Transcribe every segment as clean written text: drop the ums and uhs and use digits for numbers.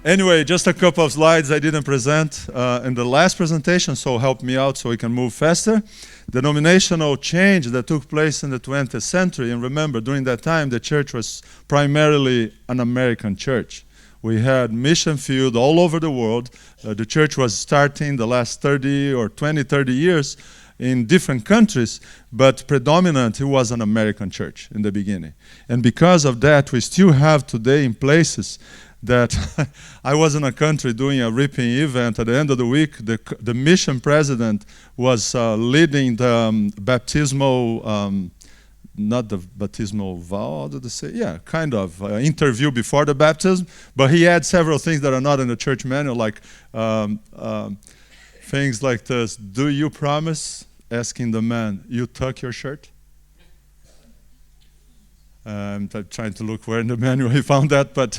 Anyway, just a couple of slides I didn't present in the last presentation, so help me out so we can move faster. The denominational change that took place in the 20th century, and remember, during that time, the church was primarily an American church. We had mission field all over the world. The church was starting the last 30 or 20, 30 years in different countries, but predominant, it was an American church in the beginning. And because of that, we still have today in places that I was in a country doing a reaping event. At the end of the week, the mission president was leading the baptismal, not the baptismal vow, how did they say? Yeah, kind of interview before the baptism. But he had several things that are not in the church manual, like things like this. Do you promise? Asking the man, you tuck your shirt? I'm trying to look where in the manual he found that, but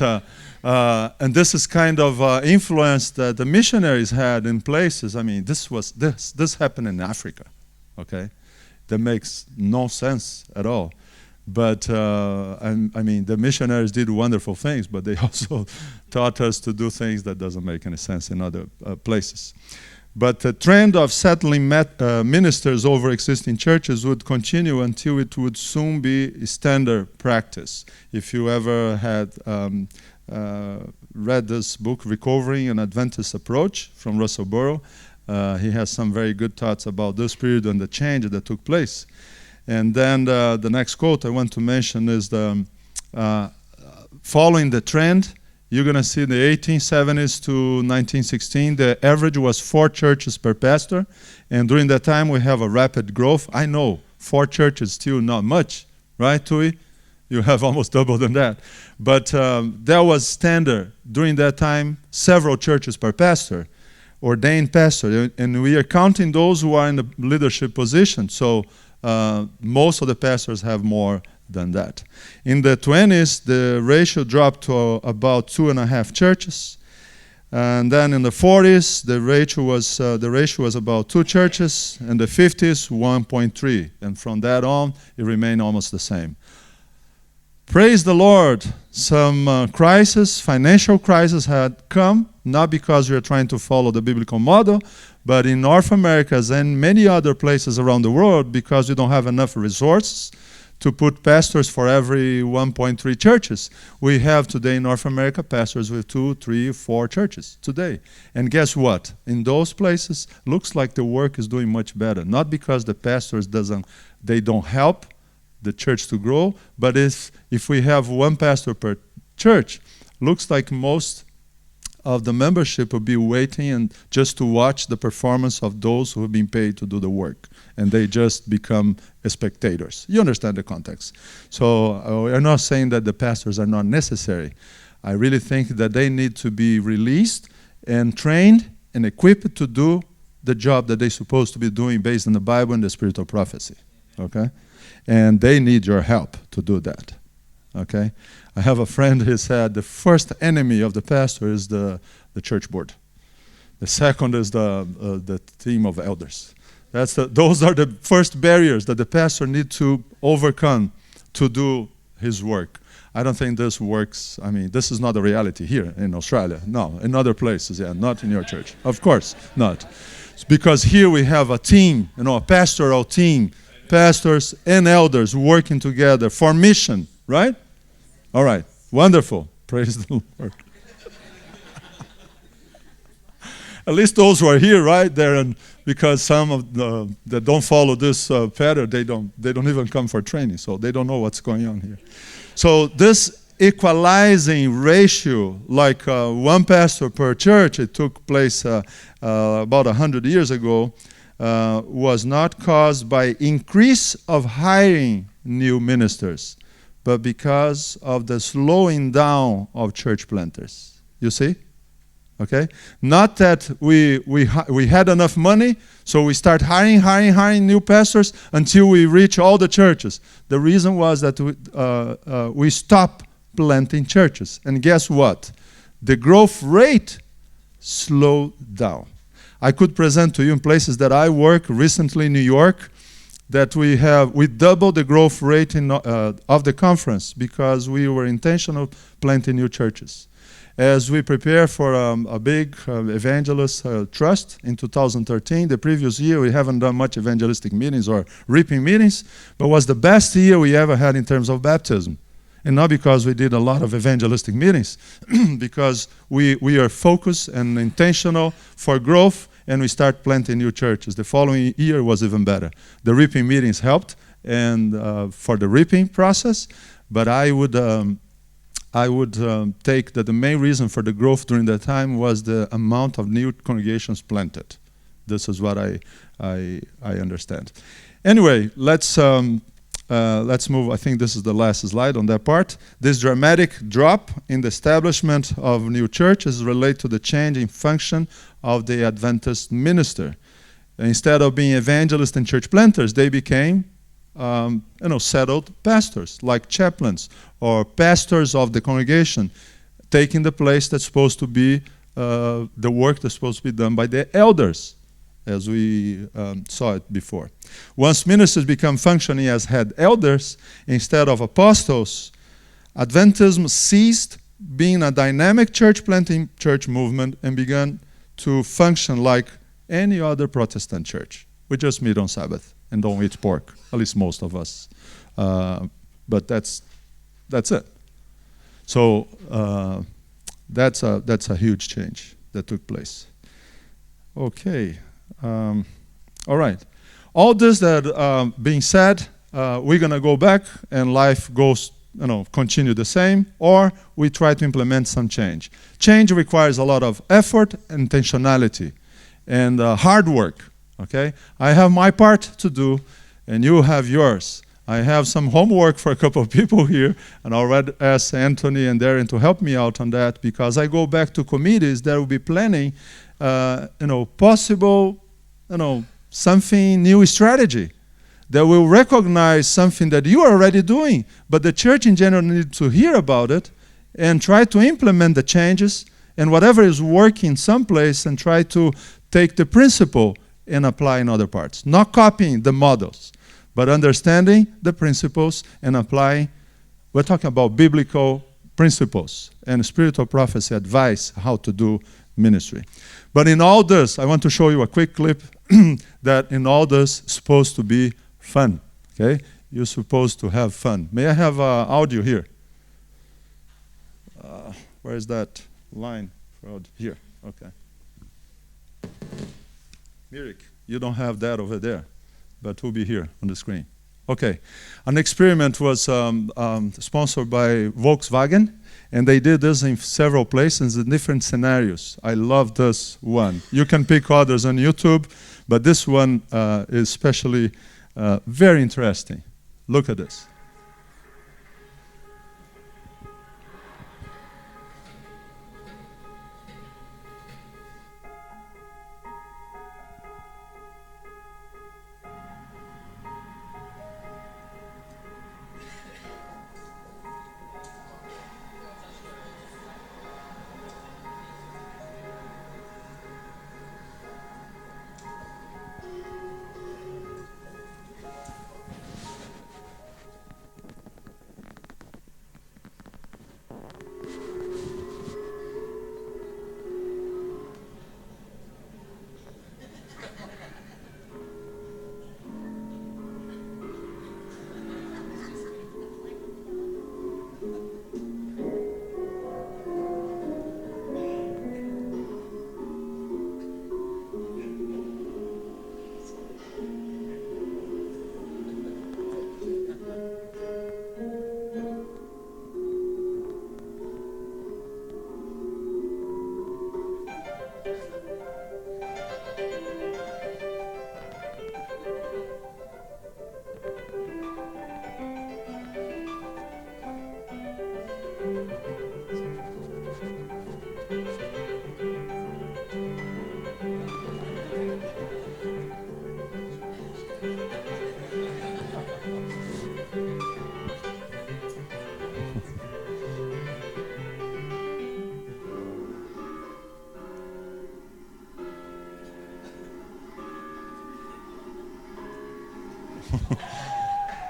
and this is kind of influence that the missionaries had in places. I mean, this happened in Africa, okay? That makes no sense at all. But I mean, the missionaries did wonderful things, but they also taught us to do things that doesn't make any sense in other places. But the trend of settling ministers over existing churches would continue until it would soon be standard practice. If you ever had read this book, Recovering an Adventist Approach, from Russell Burrow, he has some very good thoughts about this period and the change that took place. And then the next quote I want to mention is the following the trend. You're going to see the 1870s to 1916, the average was 4 churches per pastor. And during that time, we have a rapid growth. I know 4 churches still not much, right, Tui? You have almost double than that. But that was standard. During that time, several churches per pastor, ordained pastor. And we are counting those who are in the leadership position. So most of the pastors have more than that. In the 20s, the ratio dropped to about 2.5 churches. And then in the 40s, the ratio was about 2 churches. In the 50s, 1.3. And from that on, it remained almost the same. Praise the Lord. Some financial crisis had come, not because we are trying to follow the biblical model, but in North America and many other places around the world, because we don't have enough resources to put pastors for every 1.3 churches. We have today in North America pastors with 2, 3, 4 churches today. And guess what? In those places, looks like the work is doing much better. Not because the pastors they don't help the church to grow, but if we have 1 pastor per church, looks like most of the membership will be waiting and just to watch the performance of those who have been paid to do the work. And they just become spectators. You understand the context. So we're not saying that the pastors are not necessary. I really think that they need to be released and trained and equipped to do the job that they're supposed to be doing based on the Bible and the spirit of prophecy. Okay? And they need your help to do that. Okay? I have a friend who said the first enemy of the pastor is the church board. The second is the team of elders. Those are the first barriers that the pastor needs to overcome to do his work. I don't think this works. I mean, this is not a reality here in Australia. No, in other places, yeah, not in your church. Of course not. It's because here we have a team, a pastoral team, pastors and elders working together for mission, right? All right, wonderful. Praise the Lord. At least those who are here, right? Because some of that don't follow this pattern, they don't even come for training, so they don't know what's going on here. So this equalizing ratio, like 1 pastor per church, it took place about 100 years ago, was not caused by increase of hiring new ministers, but because of the slowing down of church planters. You see? Okay? Not that we had enough money, so we start hiring new pastors until we reach all the churches. The reason was that we stopped planting churches. And guess what? The growth rate slowed down. I could present to you in places that I work, recently in New York, that we doubled the growth rate of the conference because we were intentional planting new churches. as we prepare for a big evangelist trust in 2013. The previous year, we haven't done much evangelistic meetings or reaping meetings, but was the best year we ever had in terms of baptism. And not because we did a lot of evangelistic meetings, because we are focused and intentional for growth, and we start planting new churches. The following year was even better. The reaping meetings helped and for the reaping process, but I would take that the main reason for the growth during that time was the amount of new congregations planted. This is what I understand. Anyway, let's move. I think this is the last slide on that part. This dramatic drop in the establishment of new churches relate to the change in function of the Adventist minister. Instead of being evangelists and church planters, they became settled pastors, like chaplains or pastors of the congregation, taking the place that's supposed to be the work that's supposed to be done by the elders, as we saw it before. Once ministers become functioning as head elders instead of apostles, Adventism ceased being a dynamic church planting church movement and began to function like any other Protestant church. We just meet on Sabbath and don't eat pork, at least most of us. But that's it. So that's a huge change that took place. Okay. All right. All this that being said, we're going to go back and life goes, continue the same, or we try to implement some change. Change requires a lot of effort, intentionality, and hard work. Okay? I have my part to do, and you have yours. I have some homework for a couple of people here, and I'll ask Anthony and Darren to help me out on that, because I go back to committees that will be planning, possible, something new strategy that will recognize something that you are already doing, but the church in general needs to hear about it and try to implement the changes and whatever is working someplace and try to take the principle and apply in other parts. Not copying the models, but understanding the principles and applying. We're talking about biblical principles and spiritual prophecy advice, how to do ministry. But in all this, I want to show you a quick clip that in all this is supposed to be fun. Okay? You're supposed to have fun. May I have audio here? Where is that line? Here. Okay. Mirik, you don't have that over there, but we'll be here on the screen. Okay. An experiment was sponsored by Volkswagen, and they did this in several places in different scenarios. I love this one. You can pick others on YouTube, but this one is especially very interesting. Look at this.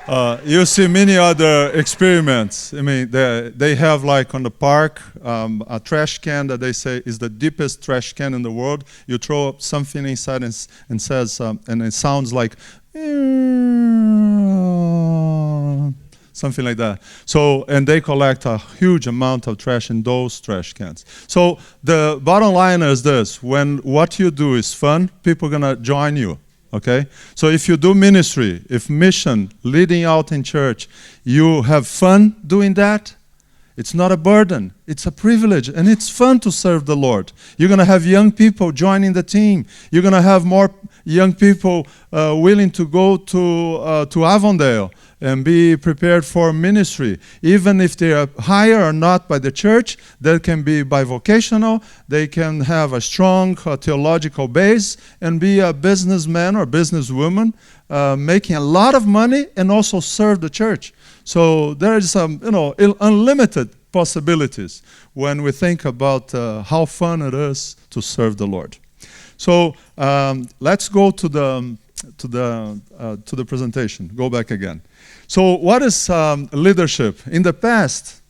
You see many other experiments. I mean, they have like on the park a trash can that they say is the deepest trash can in the world. You throw something inside and says, and it sounds like something like that. So, and they collect a huge amount of trash in those trash cans. So the bottom line is this: when what you do is fun, people are gonna join you. Okay? So if you do ministry, if mission, leading out in church, you have fun doing that, it's not a burden. It's a privilege, and it's fun to serve the Lord. You're going to have young people joining the team. You're going to have more young people willing to go to Avondale and be prepared for ministry. Even if they are hired or not by the church, that can be bivocational. They can have a strong theological base and be a businessman or businesswoman, making a lot of money and also serve the church. So there is some, unlimited possibilities when we think about how fun it is to serve the Lord. So let's go to the presentation. Go back again. So what is leadership? In the past,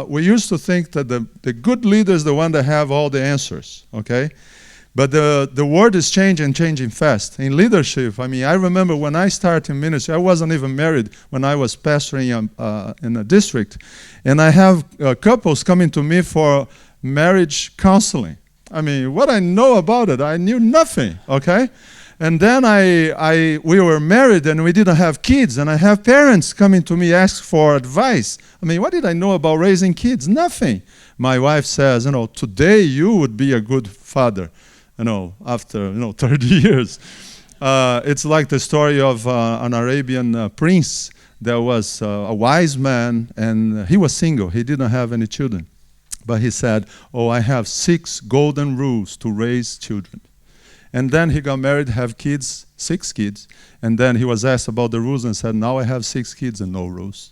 we used to think that the good leader is the one that have all the answers. Okay. But the world is changing fast. In leadership, I mean, I remember when I started in ministry, I wasn't even married when I was pastoring in a district. And I have couples coming to me for marriage counseling. I mean, what I know about it, I knew nothing, okay? And then we were married and we didn't have kids. And I have parents coming to me ask for advice. I mean, what did I know about raising kids? Nothing. My wife says, today you would be a good father. After 30 years. It's like the story of an Arabian prince. There was a wise man, and he was single. He didn't have any children. But he said, I have 6 golden rules to raise children. And then he got married, have kids, 6 kids. And then he was asked about the rules and said, now I have 6 kids and no rules.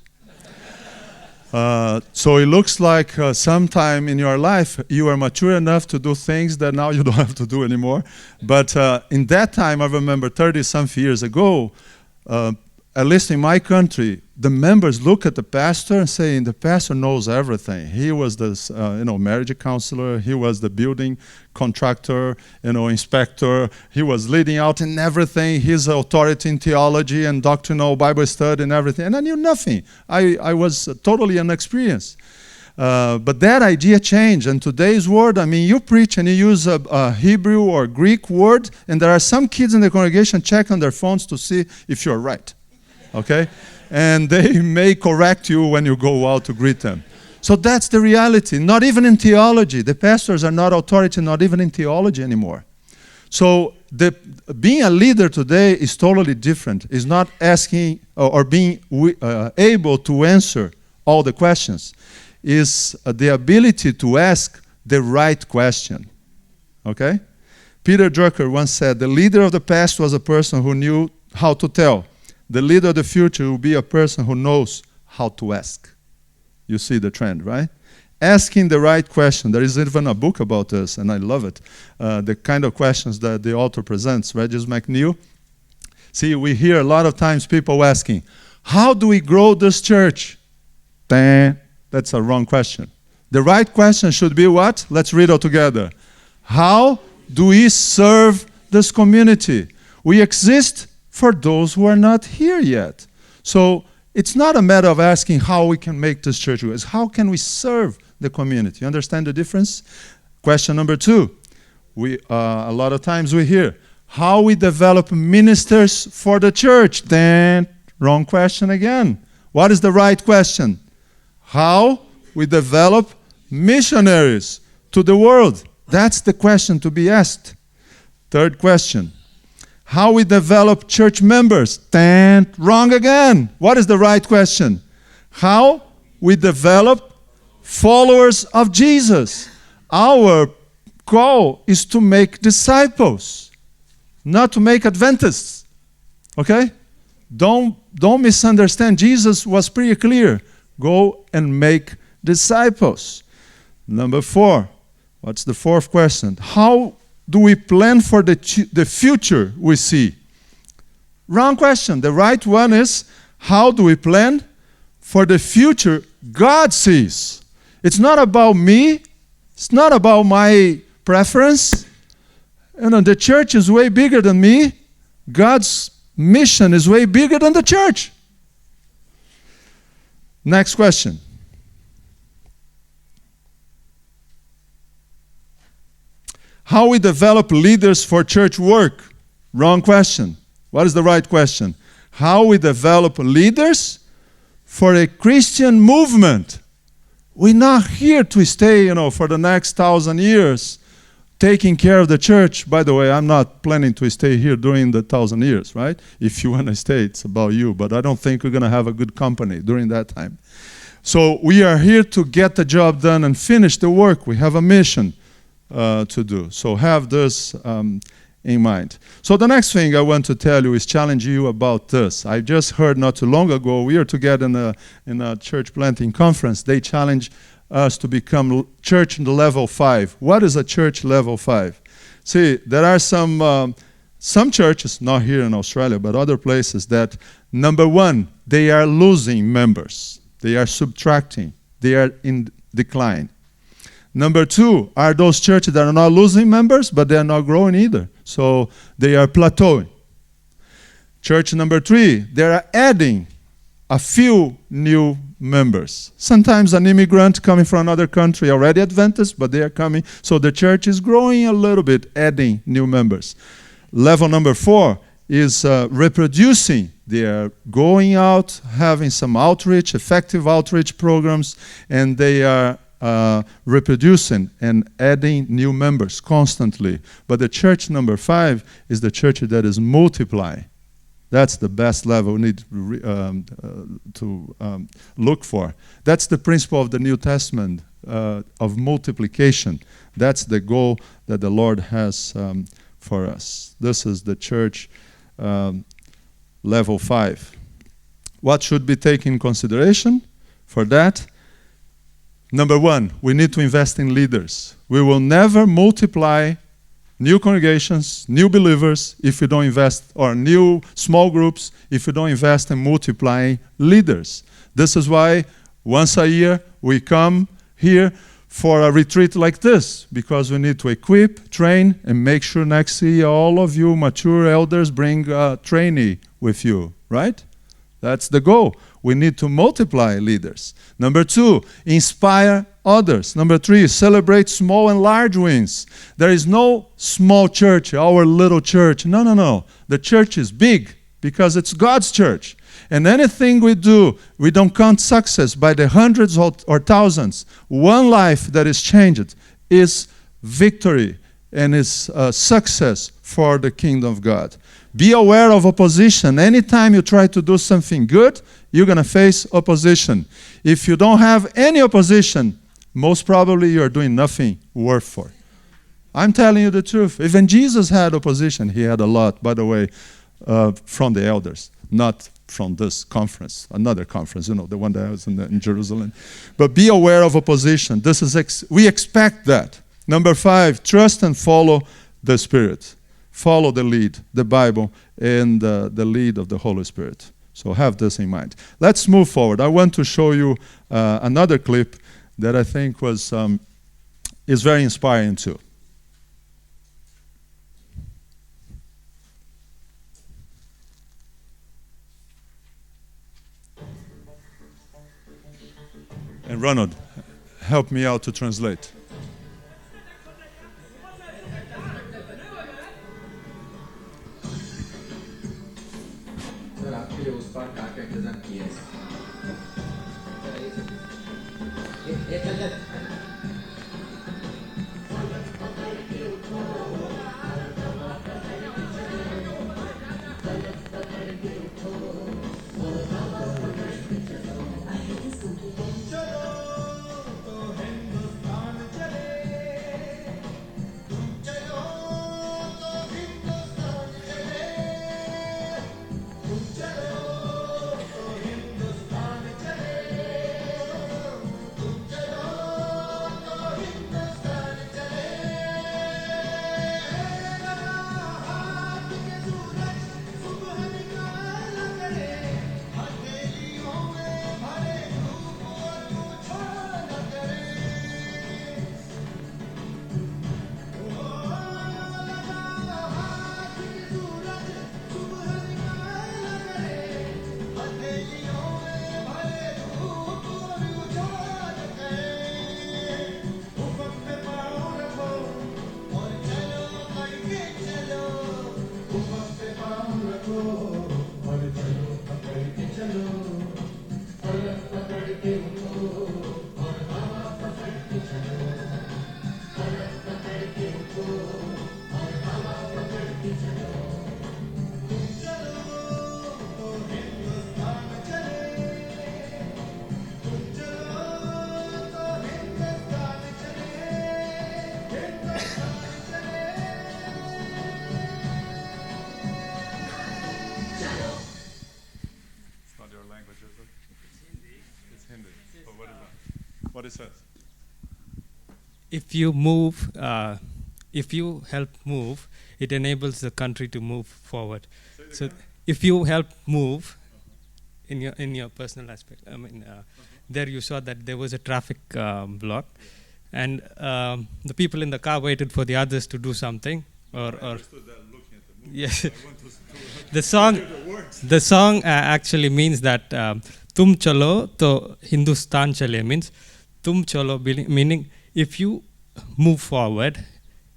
So it looks like sometime in your life you are mature enough to do things that now you don't have to do anymore. But in that time, I remember 30-something years ago, at least in my country, the members look at the pastor and saying, the pastor knows everything. He was the marriage counselor. He was the building contractor, inspector. He was leading out in everything. His authority in theology and doctrinal Bible study and everything. And I knew nothing. I was totally inexperienced. But that idea changed. And today's word, I mean, you preach and you use a Hebrew or Greek word, and there are some kids in the congregation check on their phones to see if you're right. Okay? And they may correct you when you go out to greet them. So that's the reality. Not even in theology. The pastors are not authority, not even in theology anymore. So being a leader today is totally different. It's not asking or being able to answer all the questions. It's the ability to ask the right question. Okay? Peter Drucker once said, the leader of the past was a person who knew how to tell. The leader of the future will be a person who knows how to ask. You see the trend, right? Asking the right question. There is even a book about this, and I love it. The kind of questions that the author presents, Regis McNeil. See, we hear a lot of times people asking, how do we grow this church? That's a wrong question. The right question should be what? Let's read it together. How do we serve this community? We exist for those who are not here yet. So it's not a matter of asking how we can make this church grow. It's how can we serve the community. You understand the difference? Question number 2. A lot of times we hear, how we develop ministers for the church. Wrong question again. What is the right question? How we develop missionaries to the world. That's the question to be asked. 3rd question. How we develop church members. Wrong again. What is the right question? How we develop followers of Jesus. Our goal is to make disciples, not to make Adventists. Okay? Don't misunderstand. Jesus was pretty clear. Go and make disciples. Number 4. What's the 4th question? How do we plan for the future we see? Wrong question. The right one is, How do we plan? For the future God sees. It's not about me. It's not about my preference. The church is way bigger than me. God's mission is way bigger than the church. Next question. How we develop leaders for church work? Wrong question. What is the right question? How we develop leaders for a Christian movement. We're not here to stay, for the next 1,000 years, taking care of the church. By the way, I'm not planning to stay here during the 1,000 years, right? If you want to stay, it's about you. But I don't think we're going to have a good company during that time. So we are here to get the job done and finish the work. We have a mission to do. So have this in mind. So the next thing I want to tell you is challenge you about this. I just heard not too long ago, we are together in a church planting conference. They challenge us to become church in the level 5. What is a church level 5? See, there are some churches, not here in Australia, but other places that, number one, they are losing members. They are subtracting. They are in decline. Number two are those churches that are not losing members, but they are not growing either. So they are plateauing. Church number 3, they are adding a few new members. Sometimes an immigrant coming from another country, already Adventist, but they are coming. So the church is growing a little bit, adding new members. Level number 4 is reproducing. They are going out, having some outreach, effective outreach programs, and they are reproducing and adding new members constantly. But the church number 5 is the church that is multiplying. That's the best level we need to look for. That's the principle of the New Testament, of multiplication. That's the goal that the Lord has for us. This is the church level 5. What should be taken in consideration for that? Number 1, we need to invest in leaders. We will never multiply new congregations, new believers, if you don't invest, or new small groups, if you don't invest in multiplying leaders. This is why once a year we come here for a retreat like this, because we need to equip, train, and make sure next year all of you mature elders bring a trainee with you, right? That's the goal. We need to multiply leaders. Number 2, inspire others. Number 3, celebrate small and large wins. There is no small church, our little church. No. The church is big because it's God's church. And anything we do, we don't count success by the hundreds or thousands. One life that is changed is victory and is success for the kingdom of God. Be aware of opposition. Anytime you try to do something good, you're going to face opposition. If you don't have any opposition, most probably you're doing nothing worth for. I'm telling you the truth. Even Jesus had opposition. He had a lot, by the way, from the elders, not from this conference, another conference, the one that was in Jerusalem. But be aware of opposition. We expect that. Number 5, trust and follow the Spirit. Follow the lead, the Bible, and the lead of the Holy Spirit. So have this in mind. Let's move forward. I want to show you another clip that I think is very inspiring too. And Ronald, help me out to translate. What it says? If you move, if you help move, it enables the country to move forward. So if you help move in your personal aspect, I mean, there you saw that there was a traffic block, and the people in the car waited for the others to do something, or yes. The song actually means that tum chalo to Hindustan chale means tum chalo, meaning if you move forward,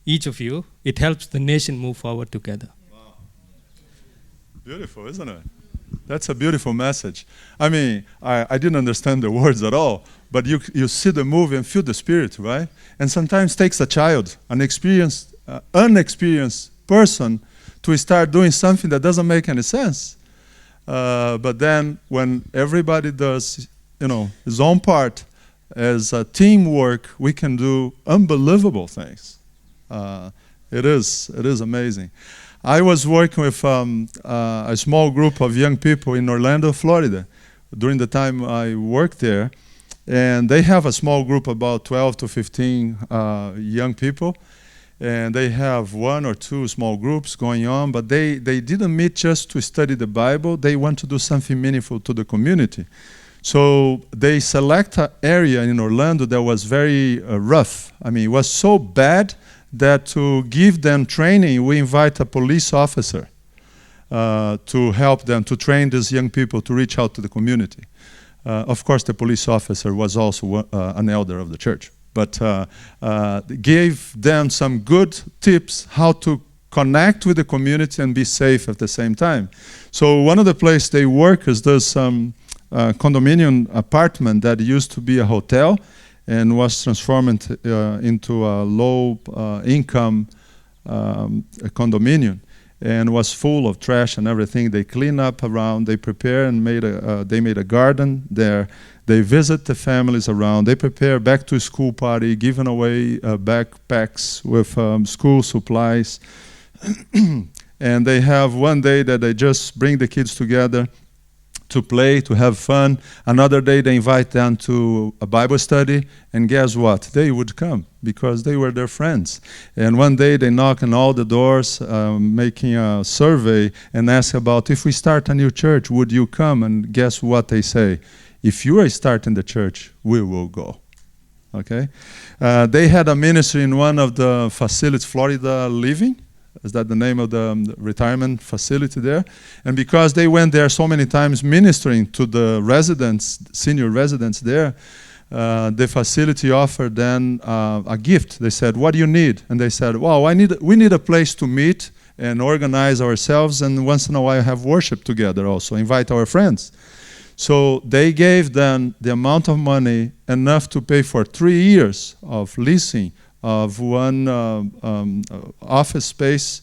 each of you, it helps the nation move forward together. Wow. Beautiful, isn't it? That's a beautiful message. I mean, I didn't understand the words at all, but you see the movie and feel the spirit, right? And sometimes it takes a child, an unexperienced person, to start doing something that doesn't make any sense. But then when everybody does, his own part, as a teamwork, we can do unbelievable things. It is amazing. I was working with a small group of young people in Orlando, Florida, during the time I worked there. And they have a small group, about 12 to 15 young people. And they have one or two small groups going on, but they didn't meet just to study the Bible. They want to do something meaningful to the community. So they select an area in Orlando that was very rough. I mean, it was so bad that to give them training, we invite a police officer to help them, to train these young people to reach out to the community. Of course, the police officer was also an elder of the church, but gave them some good tips how to connect with the community and be safe at the same time. So one of the places they work is this condominium apartment that used to be a hotel and was transformed into a low-income condominium, and was full of trash and everything. They clean up around, they prepare and they made a garden there. They visit the families around. They prepare back to school party, giving away backpacks with school supplies. And they have one day that they just bring the kids together to play, to have fun. Another day they invite them to a Bible study, and guess what? They would come because they were their friends. And one day they knock on all the doors, making a survey and ask about, if we start a new church, would you come? And guess what they say? If you are starting the church, we will go. Okay? They had a ministry in one of the facilities, Florida Living. Is that the name of the retirement facility there? And because they went there so many times ministering to the residents, senior residents there, the facility offered them a gift. They said, what do you need? And they said, well, we need a place to meet and organize ourselves, and once in a while have worship together also, invite our friends. So they gave them the amount of money enough to pay for 3 years of leasing of one office space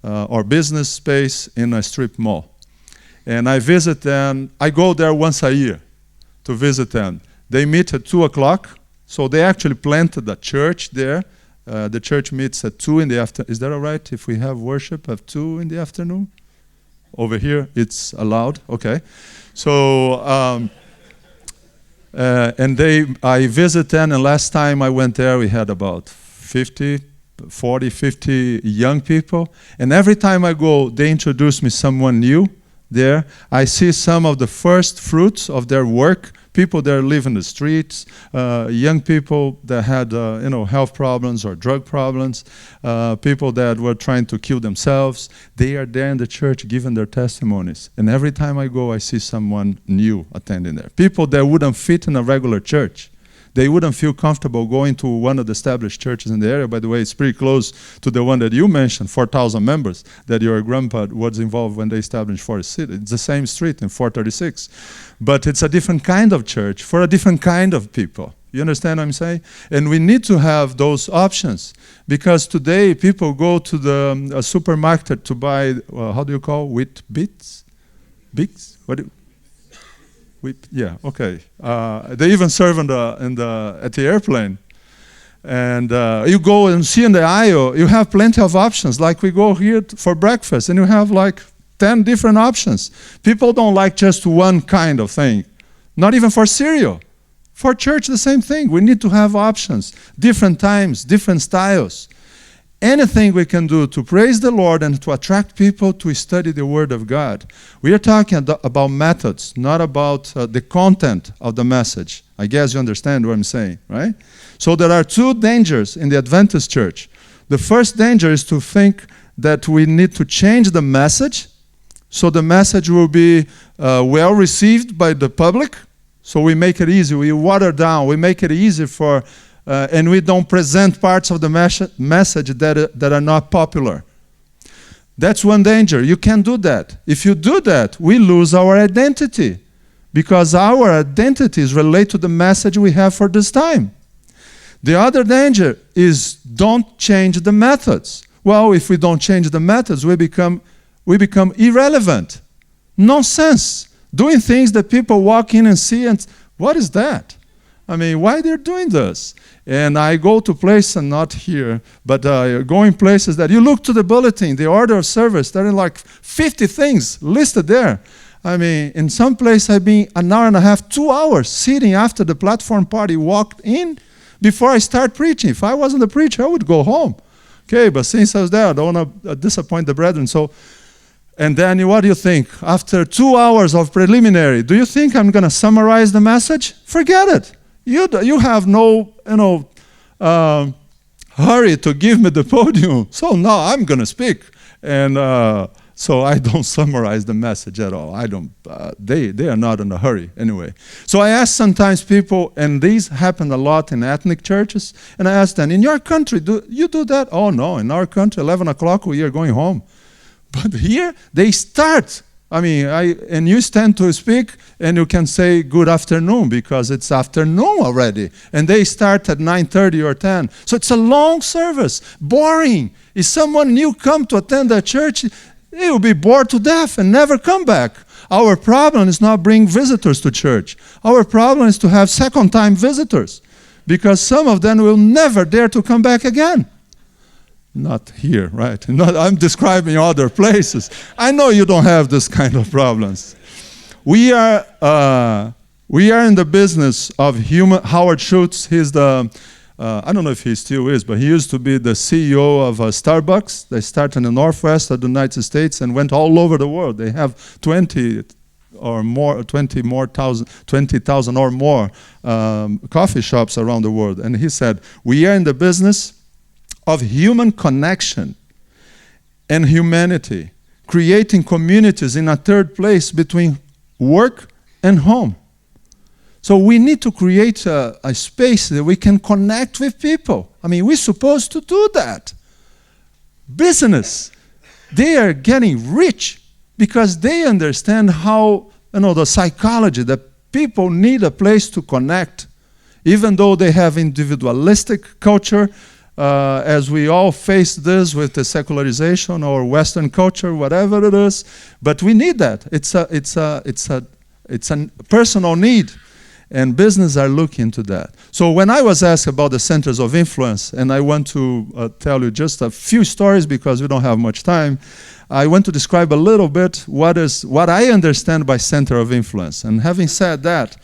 or business space in a strip mall. And I visit them. I go there once a year to visit them. They meet at 2 o'clock, so they actually planted a church there. The church meets at 2 in the afternoon. Is that all right if we have worship at 2 in the afternoon? Over here, it's allowed. Okay. So, and I visit them, and last time I went there, we had about 50 young people. And every time I go, they introduce me someone new there. I see some of the first fruits of their work. People that live in the streets, young people that had health problems or drug problems, people that were trying to kill themselves. They are there in the church giving their testimonies. And every time I go, I see someone new attending there. People that wouldn't fit in a regular church. They wouldn't feel comfortable going to one of the established churches in the area. By the way, it's pretty close to the one that you mentioned, 4,000 members, that your grandpa was involved when they established Forest City. It's the same street in 436. But it's a different kind of church for a different kind of people. You understand what I'm saying? And we need to have those options, because today people go to the supermarket to buy, how do you call, wheat bits? Bits? Yeah, okay. They even serve at the airplane. And you go and see in the aisle, you have plenty of options. Like we go here for breakfast, and you have like 10 different options. People don't like just one kind of thing. Not even for cereal. For church, the same thing. We need to have options, different times, different styles. Anything we can do to praise the Lord and to attract people to study the Word of God. We are talking about methods, not about the content of the message. I guess you understand what I'm saying, right? So there are two dangers in the Adventist church. The first danger is to think that we need to change the message, so the message will be well received by the public. So we make it easy, we water down, we make it easy for and we don't present parts of the message that are not popular. That's one danger. You can't do that. If you do that, we lose our identity, because our identity is related to the message we have for this time. The other danger is don't change the methods. Well, if we don't change the methods, we become irrelevant. Nonsense. Doing things that people walk in and see and, what is that? I mean, why they're doing this? And I go to places, not here, but going places that you look to the bulletin, the order of service, there are like 50 things listed there. I mean, in some place I've been an hour and a half, 2 hours sitting after the platform party walked in before I start preaching. If I wasn't the preacher, I would go home. Okay, but since I was there, I don't want to disappoint the brethren. So, and then what do you think? After 2 hours of preliminary, do you think I'm going to summarize the message? Forget it. You have no, hurry to give me the podium. So now I'm going to speak. And so I don't summarize the message at all. I don't, they are not in a hurry anyway. So I ask sometimes people, and these happen a lot in ethnic churches, and I ask them, in your country, do you do that? Oh no, in our country, 11 o'clock we are going home. But here, they start. I mean, and you stand to speak, and you can say good afternoon, because it's afternoon already. And they start at 9:30 or 10. So it's a long service, boring. If someone new come to attend the church, they will be bored to death and never come back. Our problem is not bring visitors to church. Our problem is to have second-time visitors, because some of them will never dare to come back again. Not here, right? I'm describing other places. I know you don't have this kind of problems. We are in the business of human. Howard Schultz, he's the, I don't know if he still is, but he used to be the CEO of Starbucks. They started in the northwest of the United States and went all over the world. They have 20,000 or more coffee shops around the world. And he said, we are in the business of human connection and humanity, creating communities in a third place between work and home. So we need to create a space that we can connect with people. I mean, we're supposed to do that. Business, they are getting rich because they understand how, the psychology, that people need a place to connect. Even though they have individualistic culture, as we all face this with the secularization or Western culture, whatever it is, but we need that. It's a personal need, and business are looking to that. So when I was asked about the centers of influence, and I want to tell you just a few stories because we don't have much time, I want to describe a little bit what I understand by center of influence. And having said that,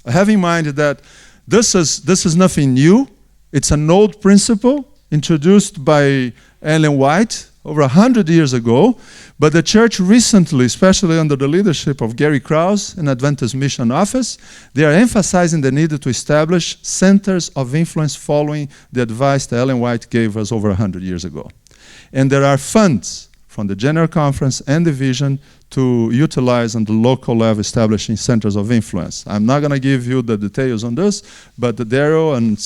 have in mind that this is nothing new. It's an old principle introduced by Ellen White over 100 years ago, but the church recently, especially under the leadership of Gary Krause and Adventist Mission Office, they are emphasizing the need to establish centers of influence following the advice that Ellen White gave us over 100 years ago. And there are funds from the General Conference and the Vision to utilize on the local level establishing centers of influence. I'm not going to give you the details on this, but Daryl and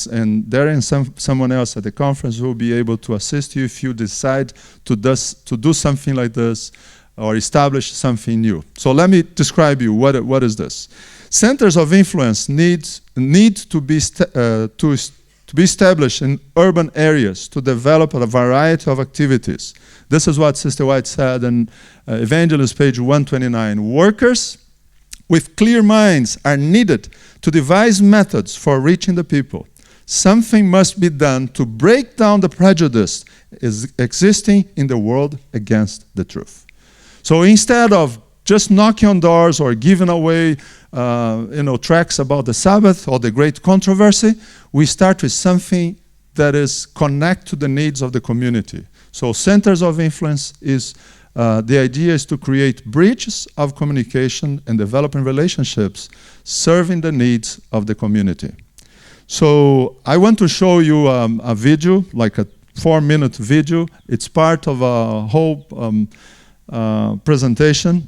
someone else at the conference will be able to assist you if you decide to do something like this or establish something new. So let me describe you what is this. Centers of influence need to be established in urban areas to develop a variety of activities. This is what Sister White said in Evangelist page 129. Workers with clear minds are needed to devise methods for reaching the people. Something must be done to break down the prejudice existing in the world against the truth. So instead of just knocking on doors or giving away tracts about the Sabbath or the great controversy. We start with something that is connect to the needs of the community. So centers of influence is, the idea is to create bridges of communication and developing relationships, serving the needs of the community. So I want to show you a video, like a 4-minute video. It's part of a whole presentation,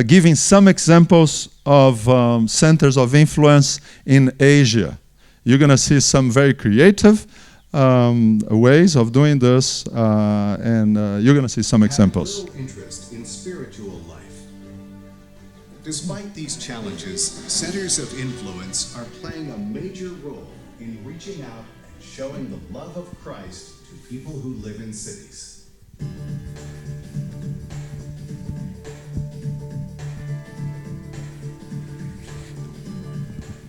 giving some examples of centers of influence in Asia. You're going to see some very creative ways of doing this, and you're going to see some examples. Have little interest in spiritual life. Despite these challenges, centers of influence are playing a major role in reaching out and showing the love of Christ to people who live in cities.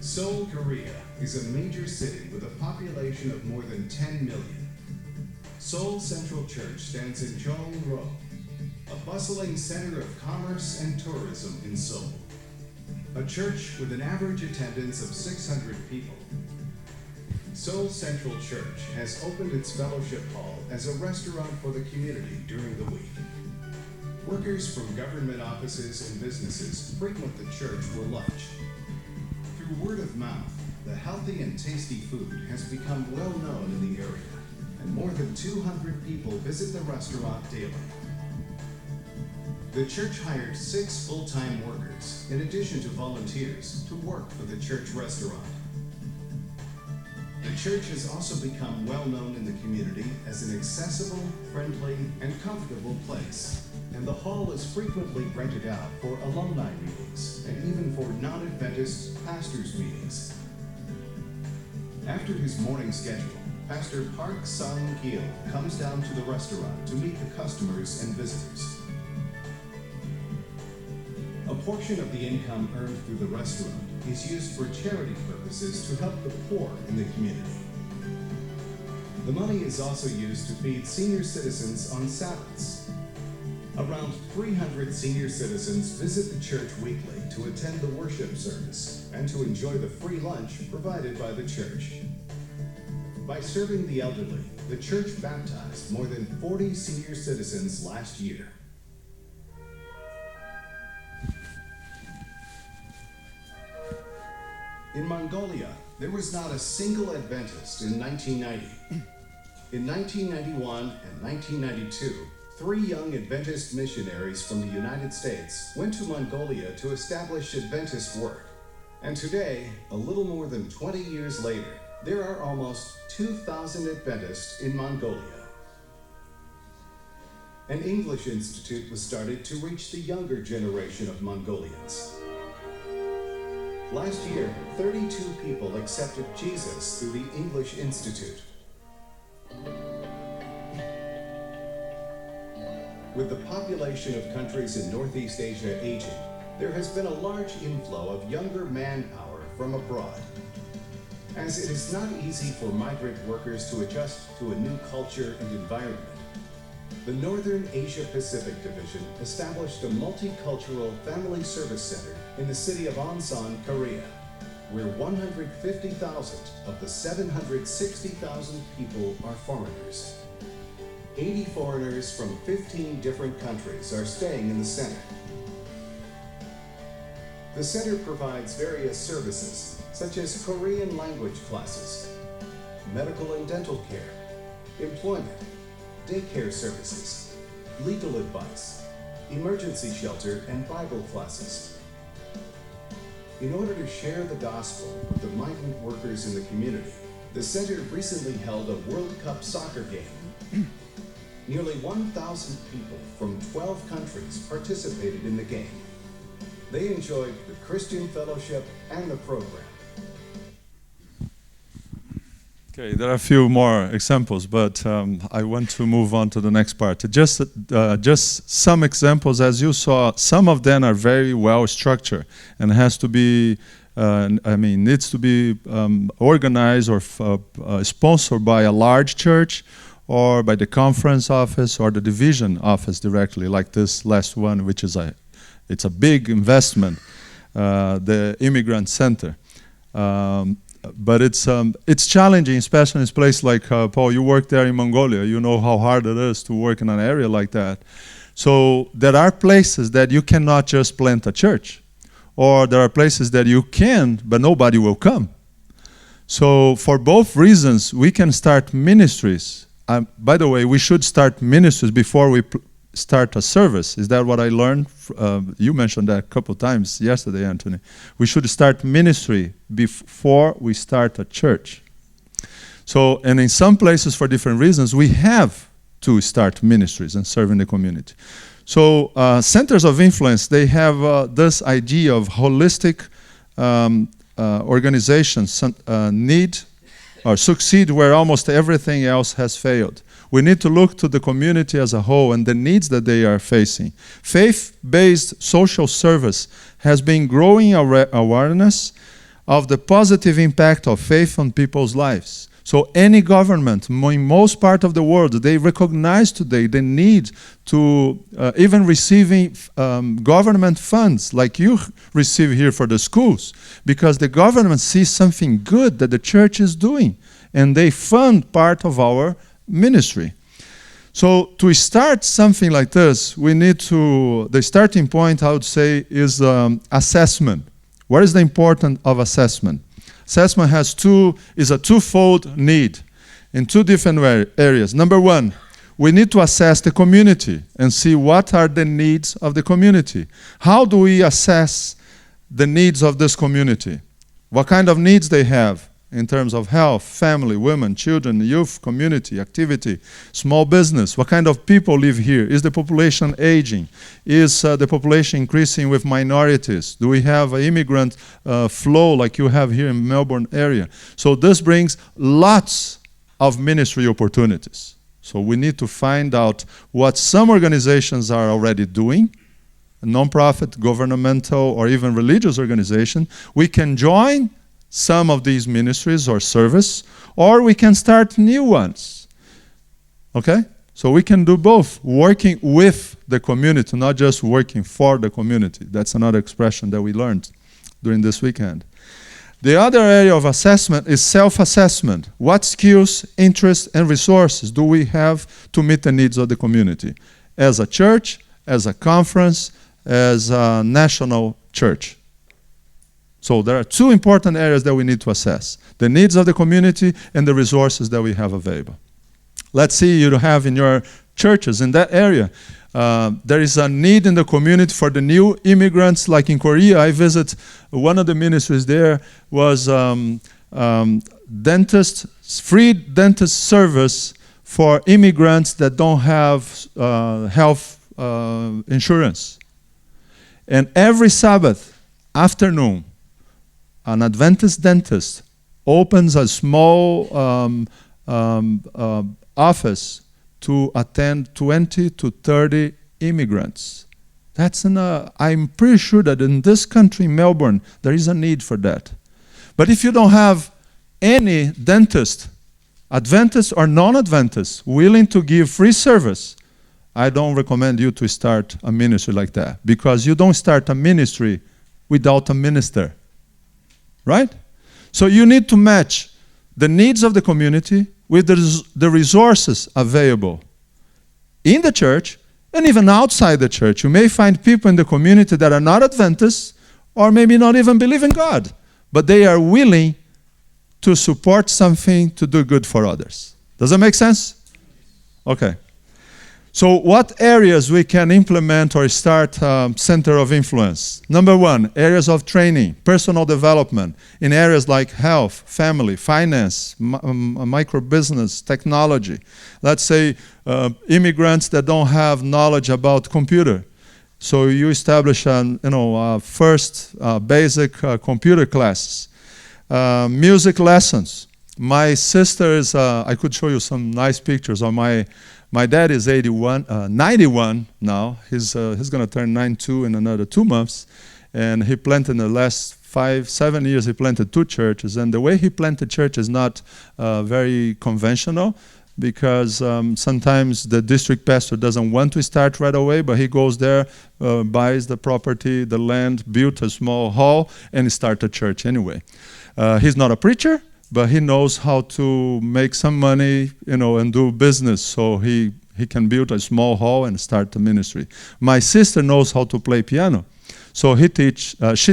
Seoul, Korea is a major city with a population of more than 10 million. Seoul Central Church stands in Cheong-ro, a bustling center of commerce and tourism in Seoul. A church with an average attendance of 600 people. Seoul Central Church has opened its fellowship hall as a restaurant for the community during the week. Workers from government offices and businesses frequent the church for lunch. Through word of mouth, the healthy and tasty food has become well known in the area, and more than 200 people visit the restaurant daily. The church hired 6 full-time workers, in addition to volunteers, to work for the church restaurant. The church has also become well known in the community as an accessible, friendly, and comfortable place, and the hall is frequently rented out for alumni meetings and even for non-Adventist pastors' meetings. After his morning schedule, Pastor Park Sang-gil comes down to the restaurant to meet the customers and visitors. A portion of the income earned through the restaurant is used for charity purposes to help the poor in the community. The money is also used to feed senior citizens on Sabbaths. Around 300 senior citizens visit the church weekly to attend the worship service and to enjoy the free lunch provided by the church. By serving the elderly, the church baptized more than 40 senior citizens last year. In Mongolia, there was not a single Adventist in 1990. In 1991 and 1992, 3 young Adventist missionaries from the United States went to Mongolia to establish Adventist work. And today, a little more than 20 years later, there are almost 2,000 Adventists in Mongolia. An English institute was started to reach the younger generation of Mongolians. Last year, 32 people accepted Jesus through the English Institute. With the population of countries in Northeast Asia aging, there has been a large inflow of younger manpower from abroad. As it is not easy for migrant workers to adjust to a new culture and environment, the Northern Asia Pacific Division established a multicultural family service center in the city of Onsan, Korea, where 150,000 of the 760,000 people are foreigners. 80 foreigners from 15 different countries are staying in the center. The center provides various services, such as Korean language classes, medical and dental care, employment, daycare services, legal advice, emergency shelter, and Bible classes. In order to share the gospel with the migrant workers in the community, the center recently held a World Cup soccer game. Nearly 1,000 people from 12 countries participated in the game. They enjoyed the Christian fellowship and the program. Okay, there are a few more examples, but I want to move on to the next part. Just some examples, as you saw, some of them are very well structured and has to be, needs to be organized or sponsored by a large church or by the conference office or the division office directly, like this last one, which is a It's a big investment, the immigrant center. But it's challenging, especially in a place like Paul. You work there in Mongolia. You know how hard it is to work in an area like that. So there are places that you cannot just plant a church, or there are places that you can, but nobody will come. So for both reasons, we can start ministries. By the way, we should start ministries before we start a service. Is that what I learned? You mentioned that a couple times yesterday, Anthony. We should start ministry before we start a church. So, and in some places, for different reasons, we have to start ministries and serve in the community. So centers of influence, they have this idea of holistic organizations need or succeed where almost everything else has failed. We need to look to the community as a whole and the needs that they are facing. Faith-based social service has been growing awareness of the positive impact of faith on people's lives. So any government, in most part of the world, they recognize today the need to even receiving government funds like you receive here for the schools, because the government sees something good that the church is doing, and they fund part of our ministry. So to start something like this, we need to, the starting point, I would say, is assessment. What is the importance of assessment? Assessment is a twofold need in two different areas. Number one, we need to assess the community and see what are the needs of the community. How do we assess the needs of this community? What kind of needs they have in terms of health, family, women, children, youth, community, activity, small business? What kind of people live here? Is the population aging? Is the population increasing with minorities? Do we have an immigrant flow like you have here in Melbourne area? So this brings lots of ministry opportunities. So we need to find out what some organizations are already doing, non-profit, governmental, or even religious organization. We can join some of these ministries or service, or we can start new ones. Okay? So we can do both, working with the community, not just working for the community. That's another expression that we learned during this weekend. The other area of assessment is self-assessment. What skills, interests, and resources do we have to meet the needs of the community? As a church, as a conference, as a national church. So there are two important areas that we need to assess: the needs of the community and the resources that we have available. Let's see, you have in your churches in that area, there is a need in the community for the new immigrants. Like in Korea, I visit one of the ministries there was free dentist service for immigrants that don't have health insurance. And every Sabbath afternoon, an Adventist dentist opens a small office to attend 20 to 30 immigrants. I'm pretty sure that in this country, Melbourne, there is a need for that. But if you don't have any dentist, Adventist or non-Adventist, willing to give free service, I don't recommend you to start a ministry like that, because you don't start a ministry without a minister. Right? So you need to match the needs of the community with the resources available in the church and even outside the church. You may find people in the community that are not Adventists or maybe not even believe in God, but they are willing to support something to do good for others. Does that make sense? Okay. So what areas we can implement or start center of influence? Number one, areas of training, personal development in areas like health, family, finance, micro-business, technology. Let's say immigrants that don't have knowledge about computer. So you establish first basic computer classes. Music lessons. My sister is, I could show you some nice pictures of my dad is 91 now. He's going to turn 92 in another 2 months. And he planted in the last 5-7 years, he planted 2 churches. And the way he planted church is not very conventional. because sometimes the district pastor doesn't want to start right away, but he goes there, buys the property, the land, built a small hall, and start a church anyway. He's not a preacher, but he knows how to make some money, and do business. So he can build a small hall and start the ministry. My sister knows how to play piano. So she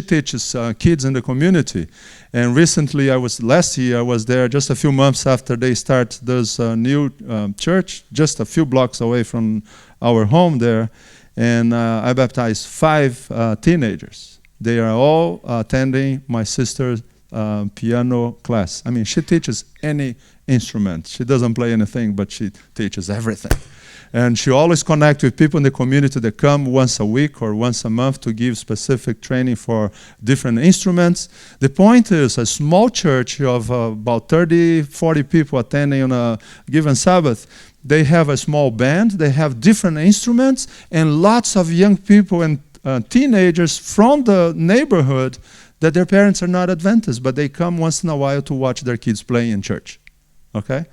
teaches kids in the community. And recently, last year, I was there just a few months after they start this new church, just a few blocks away from our home there. And I baptized 5 teenagers. They are all attending my sister's piano class. I mean, she teaches any instrument. She doesn't play anything, but she teaches everything. And she always connects with people in the community that come once a week or once a month to give specific training for different instruments. The point is, a small church of about 30, 40 people attending on a given Sabbath, they have a small band, they have different instruments, and lots of young people and teenagers from the neighborhood that their parents are not Adventists, but they come once in a while to watch their kids playing in church. Okay?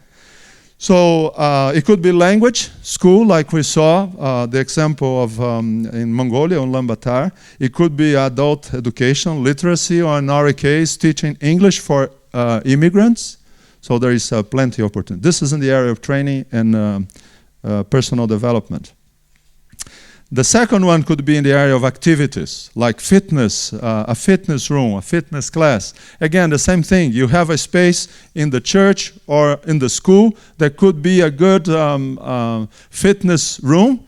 So it could be language, school, like we saw, the example of in Mongolia, Ulaanbaatar. It could be adult education, literacy, or in our case, teaching English for immigrants. So there is plenty of opportunity. This is in the area of training and personal development. The second one could be in the area of activities, like fitness, a fitness room, a fitness class. Again, the same thing. You have a space in the church or in the school that could be a good fitness room.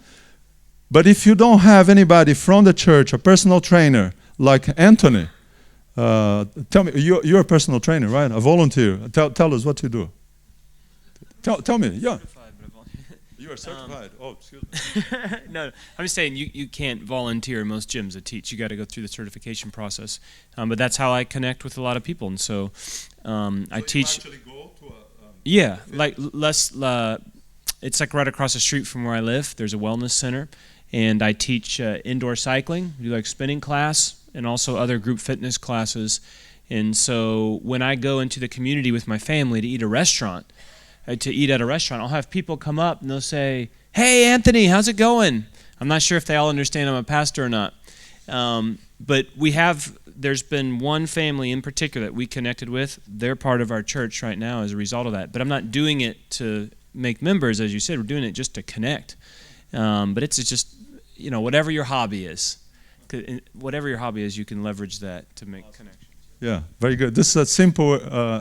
But if you don't have anybody from the church, a personal trainer, like Anthony, tell me, you're a personal trainer, right? A volunteer. Tell us what you do. Tell me, yeah. You are certified. Excuse me. No, I'm just saying you can't volunteer in most gyms that teach. You got to go through the certification process. But that's how I connect with a lot of people, and so I teach. You actually go to it's like right across the street from where I live. There's a wellness center, and I teach indoor cycling. We do like spinning class, and also other group fitness classes. And so when I go into the community with my family to eat at a restaurant, I'll have people come up and they'll say, "Hey, Anthony, how's it going?" I'm not sure if they all understand I'm a pastor or not. But there's been one family in particular that we connected with. They're part of our church right now as a result of that. But I'm not doing it to make members, as you said. We're doing it just to connect. But it's just, whatever your hobby is. Whatever your hobby is, you can leverage that to make connections. Yeah, very good. This is a simple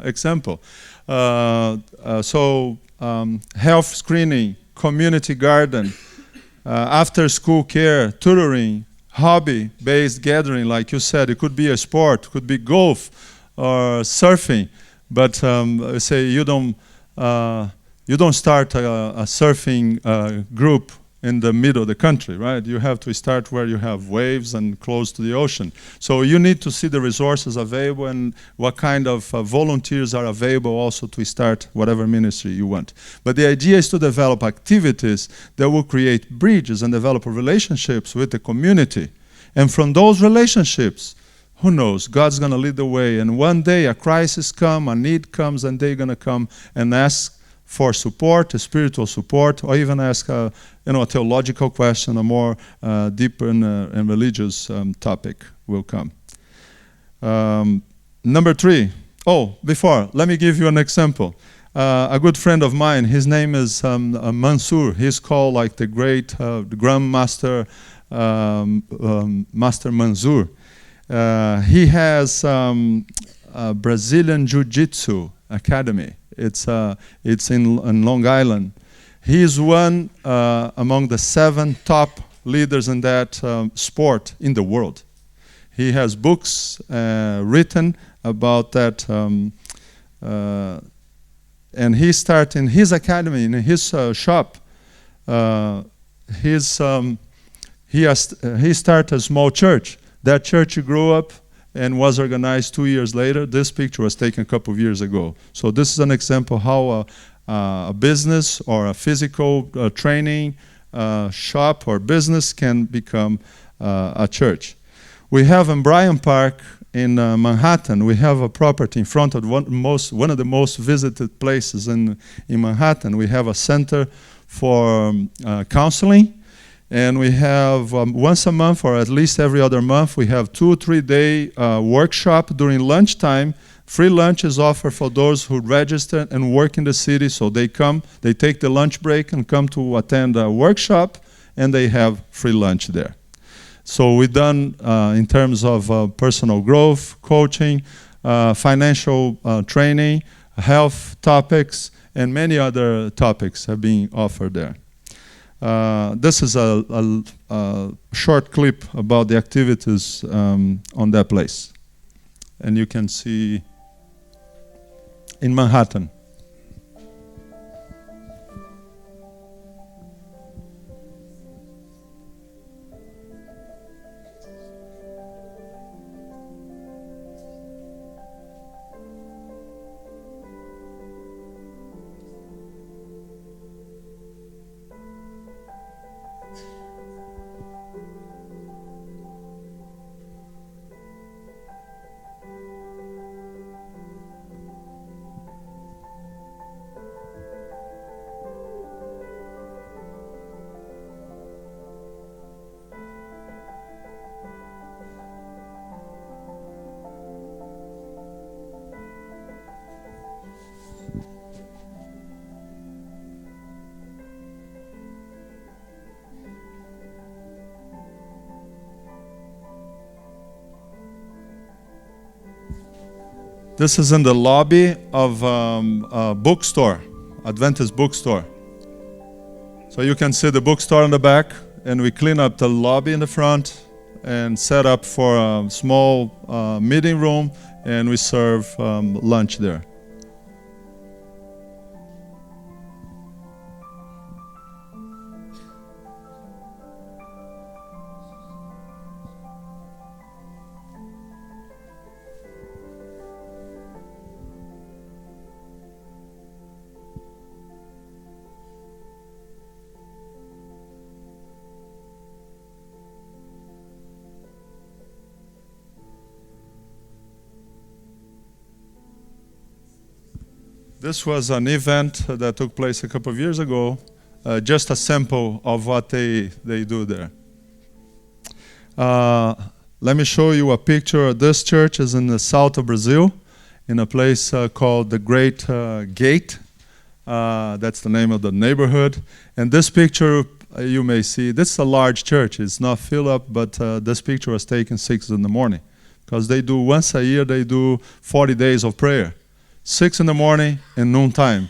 example. Health screening, community garden, after-school care, tutoring, hobby-based gathering, like you said. It could be a sport, could be golf or surfing. But say you don't start a surfing group in the middle of the country, right? You have to start where you have waves and close to the ocean. So you need to see the resources available and what kind of volunteers are available also to start whatever ministry you want. But the idea is to develop activities that will create bridges and develop relationships with the community. And from those relationships, who knows, God's going to lead the way. And one day a crisis comes, a need comes, and they're going to come and ask for support, a spiritual support, or even ask a theological question, a more deeper and religious topic will come. Number 3. Let me give you an example. A good friend of mine, his name is Mansour. He's called like the great Grandmaster Master Mansour. He has a Brazilian Jiu-Jitsu academy. It's in Long Island. He is one among the 7 top leaders in that sport in the world. He has books written about that, and he started in his academy, in his shop. He started a small church. That church grew up and was organized 2 years later. This picture was taken a couple of years ago. So this is an example how a business or a physical training shop or business can become a church. We have in Bryan Park in Manhattan. We have a property in front of one of the most visited places in Manhattan. We have a center for counseling, and we have once a month, or at least every other month, we have 2 or 3 day workshop during lunchtime. Free lunch is offered for those who register and work in the city, so they come, they take the lunch break and come to attend a workshop, and they have free lunch there. So we've done in terms of personal growth, coaching, financial training, health topics, and many other topics have been offered there. This is a short clip about the activities on that place. And you can see in Manhattan. This is in the lobby of a bookstore, Adventist bookstore. So you can see the bookstore in the back, and we clean up the lobby in the front and set up for a small meeting room, and we serve lunch there. This was an event that took place a couple of years ago, just a sample of what they do there. Let me show you a picture. This church is in the south of Brazil, in a place called the Great Gate. That's the name of the neighborhood. And this picture, you may see, this is a large church. It's not filled up, but this picture was taken 6 in the morning. Because they do, once a year, they do 40 days of prayer. 6 in the morning and noontime.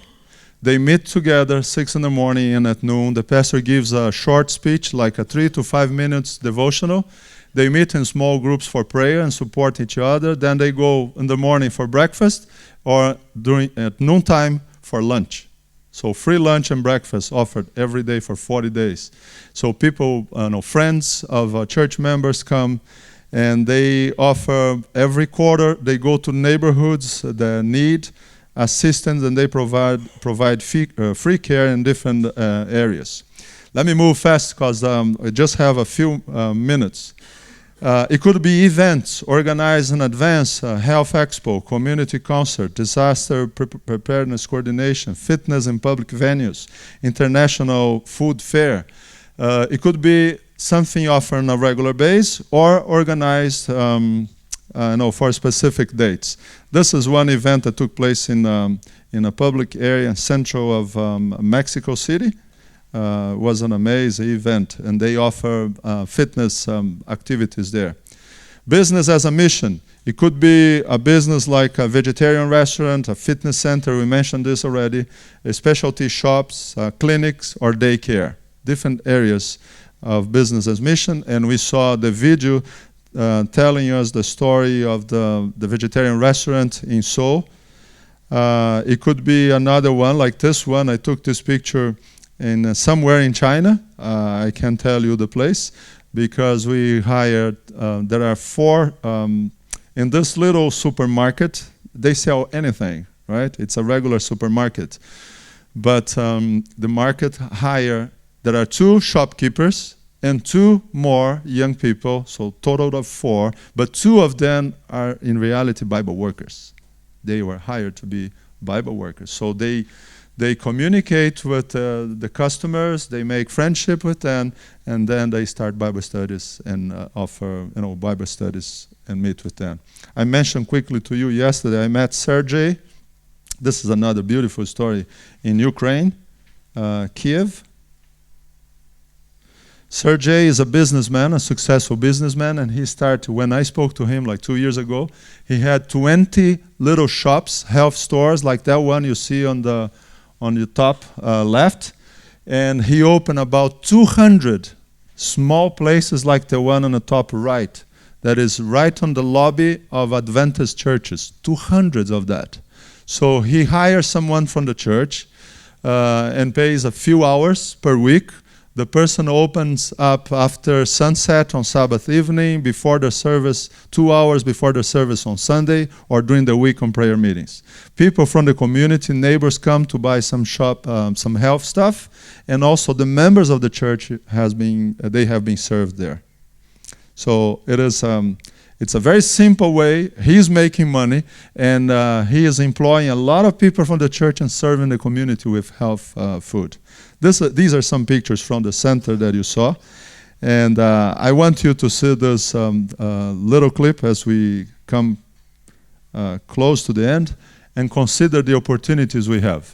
They meet together 6 in the morning and at noon. The pastor gives a short speech, like a 3 to 5 minutes devotional. They meet in small groups for prayer and support each other. Then they go in the morning for breakfast, or at noontime for lunch. So free lunch and breakfast offered every day for 40 days. So people, friends of church members come, and they offer every quarter. They go to neighborhoods that need assistance, and they provide free care in different areas. Let me move fast because I just have a few minutes. It could be events organized in advance, health expo, community concert, disaster preparedness coordination, fitness in public venues, international food fair. It could be something offered on a regular basis or organized for specific dates. This is one event that took place in a public area in central of Mexico City. It was an amazing event, and they offer fitness activities there. Business as a mission. It could be a business like a vegetarian restaurant, a fitness center, we mentioned this already, specialty shops, clinics, or daycare. Different areas of business as mission, and we saw the video telling us the story of the vegetarian restaurant in Seoul. It could be another one like this one. I took this picture in somewhere in China. I can't tell you the place because we hired, there are 4, in this little supermarket, they sell anything, right? It's a regular supermarket. But the market hire, there are 2 shopkeepers and 2 more young people, so total of 4, but 2 of them are in reality Bible workers. They were hired to be Bible workers. So they communicate with the customers, they make friendship with them, and then they start Bible studies and offer Bible studies and meet with them. I mentioned quickly to you yesterday, I met Sergey. This is another beautiful story in Ukraine, Kiev. Sergey is a businessman, a successful businessman, and he started, when I spoke to him like 2 years ago, he had 20 little shops, health stores, like that one you see on the top left, and he opened about 200 small places like the one on the top right, that is right on the lobby of Adventist churches, 200 of that. So he hires someone from the church and pays a few hours per week. The person opens up after sunset on Sabbath evening, before the service, 2 hours before the service on Sunday, or during the week on prayer meetings. People from the community, neighbors come to buy some health stuff, and also the members of the church have been served there. So it's a very simple way. He's making money, and he is employing a lot of people from the church and serving the community with health food. These are some pictures from the center that you saw. And I want you to see this little clip as we come close to the end and consider the opportunities we have.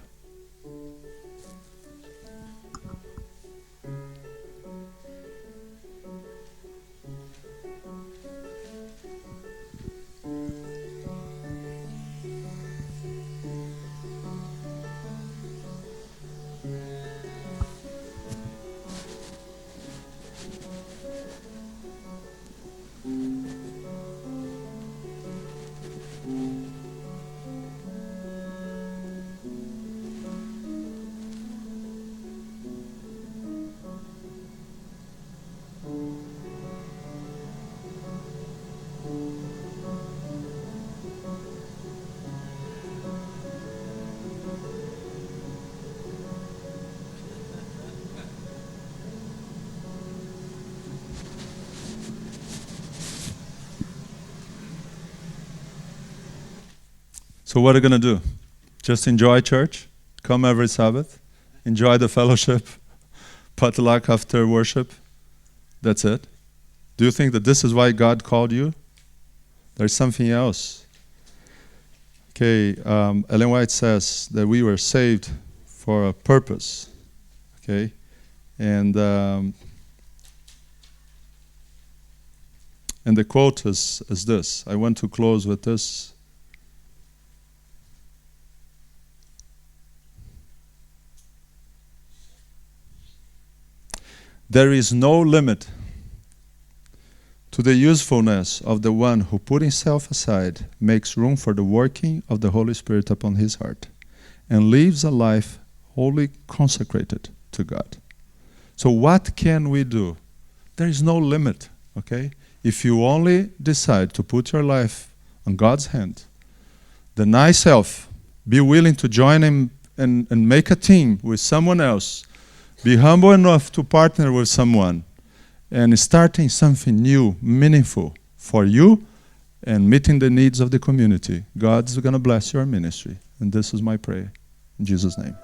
So what are you going to do? Just enjoy church? Come every Sabbath? Enjoy the fellowship? Potluck after worship? That's it? Do you think that this is why God called you? There's something else. Okay, Ellen White says that we were saved for a purpose. Okay? And the quote is this. I want to close with this. There is no limit to the usefulness of the one who, putting self aside, makes room for the working of the Holy Spirit upon his heart and lives a life wholly consecrated to God. So what can we do? There is no limit, okay? If you only decide to put your life on God's hand, deny self, be willing to join him and make a team with someone else, be humble enough to partner with someone, and starting something new, meaningful for you and meeting the needs of the community, God's going to bless your ministry. And this is my prayer. In Jesus' name.